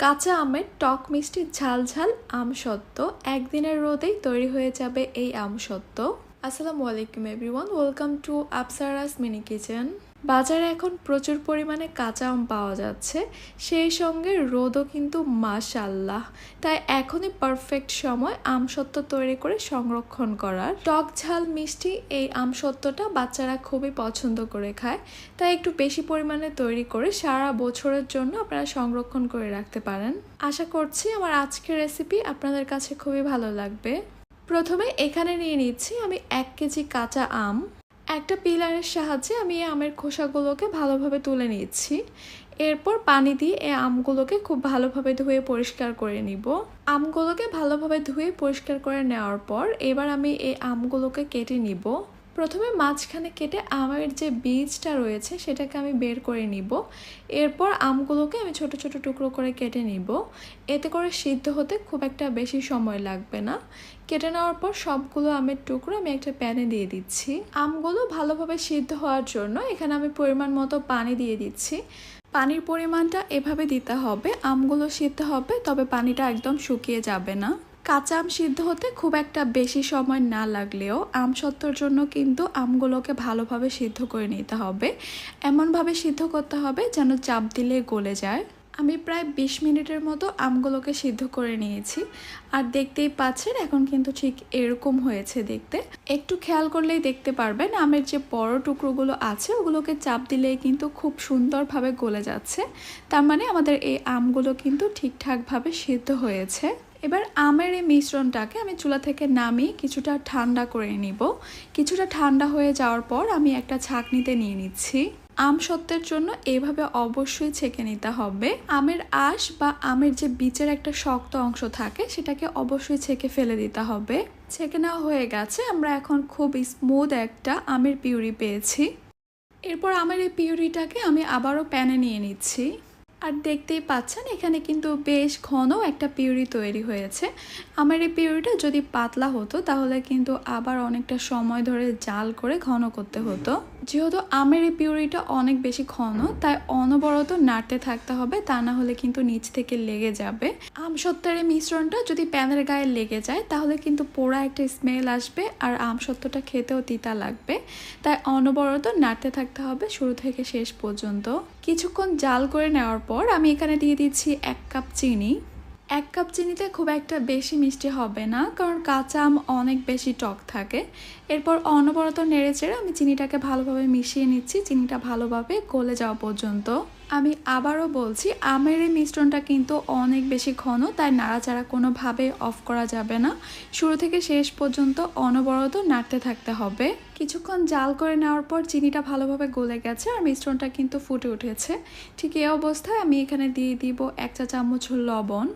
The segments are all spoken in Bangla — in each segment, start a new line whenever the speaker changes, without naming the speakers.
কাঁচা আমের টক মিষ্টি ঝাল ঝাল আমসত্ত্ব একদিনের রোদেই তৈরি হয়ে যাবে এই আমসত্ত্ব। আসসালামু আলাইকুম everyone, welcome to Afsara's mini kitchen. বাজারে এখন প্রচুর পরিমাণে কাঁচা আম পাওয়া যাচ্ছে, সেই সঙ্গে রোদও কিন্তু মাশাআল্লাহ। তাই এখনই পারফেক্ট সময় আমসত্ত্ব তৈরি করে সংরক্ষণ করার। টক ঝাল মিষ্টি এই আমসত্ত্বটা বাচ্চারা খুবই পছন্দ করে খায়, তাই একটু বেশি পরিমাণে তৈরি করে সারা বছরের জন্য আপনারা সংরক্ষণ করে রাখতে পারেন। আশা করছি আমার আজকের রেসিপি আপনাদের কাছে খুবই ভালো লাগবে। প্রথমে এখানে নিয়ে নিচ্ছি আমি 1 কেজি কাঁচা আম। একটা পিলারের সাহায্যে আমি এই আমের খোসাগুলোকে ভালোভাবে তুলে নিচ্ছি। এরপর পানি দিয়ে এই আমগুলোকে খুব ভালোভাবে ধুয়ে পরিষ্কার করে নিব। আমগুলোকে ভালোভাবে ধুয়ে পরিষ্কার করে নেওয়ার পর এবার আমি এই আমগুলোকে কেটে নিব। প্রথমে মাঝখানে কেটে আমের যে বীজটা রয়েছে সেটাকে আমি বের করে নিব। এরপর আমগুলোকে আমি ছোট ছোট টুকরো করে কেটে নিব। এতে করে সিদ্ধ হতে খুব একটা বেশি সময় লাগবে না। কেটে নেওয়ার পর সবগুলো আমের টুকরো আমি একটা প্যানে দিয়ে দিচ্ছি। আমগুলো ভালোভাবে সিদ্ধ হওয়ার জন্য এখানে আমি পরিমাণ মতো পানি দিয়ে দিচ্ছি। পানির পরিমাণটা এভাবে দিতে হবে, আমগুলো সিদ্ধ হবে তবে পানিটা একদম শুকিয়ে যাবে না। কাঁচা আম সিদ্ধ হতে খুব একটা বেশি সময় না লাগলেও আমসত্ত্বর জন্য কিন্তু আমগুলোকে ভালোভাবে সিদ্ধ করে নিতে হবে। এমনভাবে সিদ্ধ করতে হবে যেন চাপ দিলে গলে যায়। আমি প্রায় 20 মিনিটের মতো আমগুলোকে সিদ্ধ করে নিয়েছি, আর দেখতেই পাচ্ছেন এখন কিন্তু ঠিক এরকম হয়েছে দেখতে। একটু খেয়াল করলেই দেখতে পারবেন আমের যে বড় টুকরোগুলো আছে ওগুলোকে চাপ দিলেই কিন্তু খুব সুন্দরভাবে গলে যাচ্ছে। তার মানে আমাদের এই আমগুলো কিন্তু ঠিকঠাকভাবে সিদ্ধ হয়েছে। এবার আমের এই মিশ্রণটাকে আমি চুলা থেকে নামিয়ে কিছুটা ঠান্ডা করে নিব। কিছুটা ঠান্ডা হয়ে যাওয়ার পর আমি একটা ছাঁকনিতে নিয়ে নিচ্ছি। আমসত্ত্বের জন্য এইভাবে অবশ্যই ছেঁকে নিতে হবে। আমের আঁশ বা আমের যে বীজের একটা শক্ত অংশ থাকে সেটাকে অবশ্যই ছেঁকে ফেলে দিতে হবে। ছেঁকে নেওয়া হয়ে গেছে, আমরা এখন খুব স্মুথ একটা আমের পিউরি পেয়েছি। এরপর আমের এই পিউরিটাকে আমি আবারও প্যানে নিয়ে নিচ্ছি। আর দেখতেই পাচ্ছেন এখানে কিন্তু বেশ ঘন একটা পিউরি তৈরি হয়েছে। আমার এই পিউরিটা যদি পাতলা হতো তাহলে কিন্তু আবার অনেকটা সময় ধরে জাল করে ঘন করতে হতো। যেহেতু আমের এই পিউরিটা অনেক বেশি ঘন, তাই অনবরত নাড়তে থাকতে হবে, তা না হলে কিন্তু নিচ থেকে লেগে যাবে। আমসত্ত্বের এই মিশ্রণটা যদি প্যানের গায়ে লেগে যায় তাহলে কিন্তু পোড়া একটা স্মেল আসবে, আর আমসত্ত্বটা খেতেও তিতা লাগবে। তাই অনবরত নাড়তে থাকতে হবে শুরু থেকে শেষ পর্যন্ত। কিছুক্ষণ জাল করে নেওয়ার পর আমি এখানে দিয়ে দিচ্ছি 1 কাপ চিনি। 1 কাপ চিনিতে খুব একটা বেশি মিষ্টি হবে না, কারণ কাঁচা আম অনেক বেশি টক থাকে। এরপর অনবরত নেড়েচেড়ে আমি চিনিটাকে ভালোভাবে মিশিয়ে নিচ্ছি, চিনিটা ভালোভাবে গলে যাওয়া পর্যন্ত। আমি আবারও বলছি আমের এই মিশ্রণটা কিন্তু অনেক বেশি ঘন, তাই নাড়াচাড়া কোনোভাবে অফ করা যাবে না। শুরু থেকে শেষ পর্যন্ত অনবরত নাড়তে থাকতে হবে। কিছুক্ষণ জাল করে নেওয়ার পর চিনিটা ভালোভাবে গলে গেছে আর মিশ্রণটা কিন্তু ফুটে উঠেছে। ঠিক এই অবস্থায় আমি এখানে দিয়ে দিব 1 চা চামচ লবণ,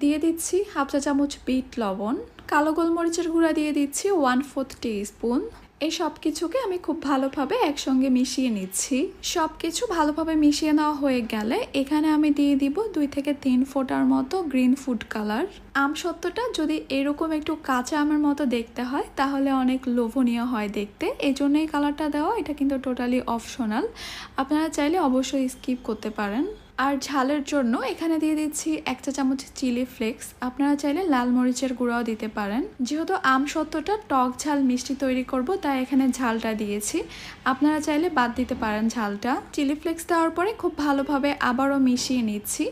দিয়ে দিচ্ছি 1/2 চা চামচ বিট লবণ, কালো গোলমরিচের গুঁড়া দিয়ে দিচ্ছি 1/4 টিস্পুন। এই সব কিছুকে আমি খুব ভালোভাবে একসঙ্গে মিশিয়ে নিচ্ছি। সব কিছু ভালোভাবে মিশিয়ে নেওয়া হয়ে গেলে এখানে আমি দিয়ে দিব 2 থেকে 3 ফোঁটার মতো গ্রিন ফুড কালার। আমসত্ত্বটা যদি এরকম একটু কাঁচা আমের মতো দেখতে হয় তাহলে অনেক লোভনীয় হয় দেখতে, এই জন্য এই কালারটা দেওয়া। এটা কিন্তু টোটালি অপশনাল, আপনারা চাইলে অবশ্যই স্কিপ করতে পারেন। আর ঝালের জন্য এখানে দিয়ে দিচ্ছি 1 চা চামচ চিলি ফ্লেক্স, আপনারা চাইলে লাল মরিচের গুঁড়াও দিতে পারেন। যেহেতু আমসত্ত্বটা টক ঝাল মিষ্টি তৈরি করব তাই এখানে ঝালটা দিয়েছি, আপনারা চাইলে বাদ দিতে পারেন ঝালটা। চিলি ফ্লেক্স দেওয়ার পরে খুব ভালোভাবে আবারও মিশিয়ে নিচ্ছি।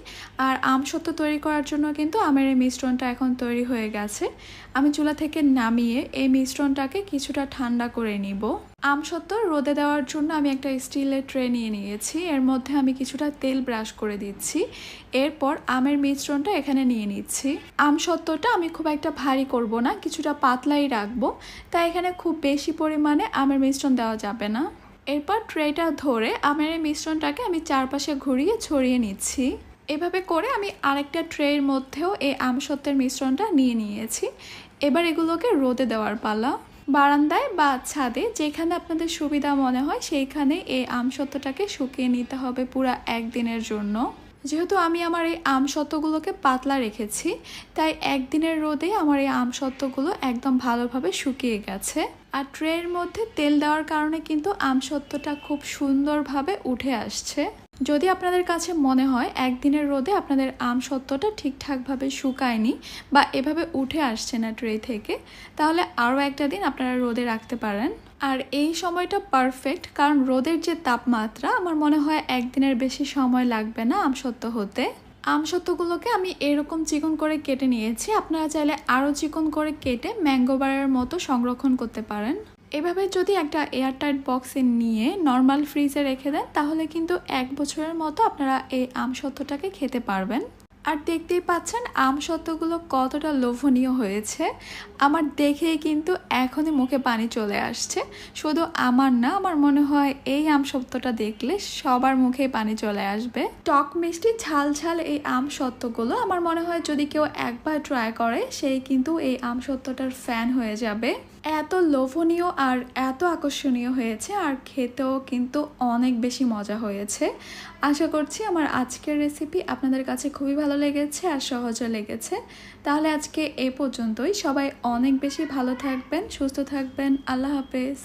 আর আমসত্ত্ব তৈরি করার জন্য কিন্তু আমের এই মিশ্রণটা এখন তৈরি হয়ে গেছে। আমি চুলা থেকে নামিয়ে এই মিশ্রণটাকে কিছুটা ঠান্ডা করে নিব। আমসত্ত্ব রোদে দেওয়ার জন্য আমি একটা স্টিলের ট্রে নিয়ে নিয়েছি, এর মধ্যে আমি কিছুটা তেল ব্রাশ করে দিচ্ছি। এরপর আমের মিশ্রণটা এখানে নিয়ে নিচ্ছি। আমসত্ত্বটা আমি খুব একটা ভারী করব না, কিছুটা পাতলাই রাখবো, তাই এখানে খুব বেশি পরিমাণে আমের মিশ্রণ দেওয়া যাবে না। এরপর ট্রেটা ধরে আমের এই মিশ্রণটাকে আমি চারপাশে ঘুরিয়ে ছড়িয়ে নিচ্ছি। এভাবে করে আমি আরেকটা ট্রের মধ্যেও এই আমসত্ত্বের মিশ্রণটা নিয়ে নিয়েছি। এবার এগুলোকে রোদে দেওয়ার পালা। বারান্দায় বা ছাদে যেখানে আপনাদের সুবিধা মনে হয় সেইখানে এই আমসত্ত্বটাকে শুকিয়ে নিতে হবে পুরো 1 দিনের জন্য। যেহেতু আমি আমার এই আমসত্ত্বগুলোকে পাতলা রেখেছি তাই 1 দিনের রোদে আমার এই আমসত্ত্বগুলো একদম ভালোভাবে শুকিয়ে গেছে। আর ট্রের মধ্যে তেল দেওয়ার কারণে কিন্তু আমসত্ত্বটা খুব সুন্দরভাবে উঠে আসছে। যদি আপনাদের কাছে মনে হয় একদিনের রোদে আপনাদের আমসত্ত্বটা ঠিকঠাকভাবে শুকায়নি বা এভাবে উঠে আসছে না ট্রে থেকে, তাহলে আরও একটা দিন আপনারা রোদে রাখতে পারেন। আর এই সময়টা পারফেক্ট, কারণ রোদের যে তাপমাত্রা, আমার মনে হয় একদিনের বেশি সময় লাগবে না আমসত্ত্ব হতে। আমসত্ত্বগুলোকে আমি এরকম চিকন করে কেটে নিয়েছি। আপনারা চাইলে আরও চিকন করে কেটে ম্যাঙ্গো বারের মতো সংরক্ষণ করতে পারেন। এভাবে যদি একটা এয়ারটাইট বক্সে নিয়ে নর্মাল ফ্রিজে রেখে দেন, তাহলে কিন্তু 1 বছরের মতো আপনারা এই আমসত্ত্বটাকে খেতে পারবেন। আর দেখতেই পাচ্ছেন আমসত্ত্বগুলো কতটা লোভনীয় হয়েছে। আমার দেখেই কিন্তু এখনই মুখে পানি চলে আসছে। শুধু আমার না, আমার মনে হয় এই আমসত্ত্বটা দেখলে সবার মুখেই পানি চলে আসবে। টক মিষ্টি ঝাল ঝাল এই আমসত্ত্বগুলো আমার মনে হয় যদি কেউ একবার ট্রাই করে, সেই কিন্তু এই আমসত্ত্বটার ফ্যান হয়ে যাবে। এত লোভনীয় আর এত আকর্ষণীয় হয়েছে, আর খেতেও কিন্তু অনেক বেশি মজা হয়েছে। আশা করছি আমার আজকের রেসিপি আপনাদের কাছে খুবই ভালো লেগেছে আর সহজও লেগেছে। তাহলে আজকে এ পর্যন্তই। সবাই অনেক বেশি ভালো থাকবেন, সুস্থ থাকবেন। আল্লাহ হাফেজ।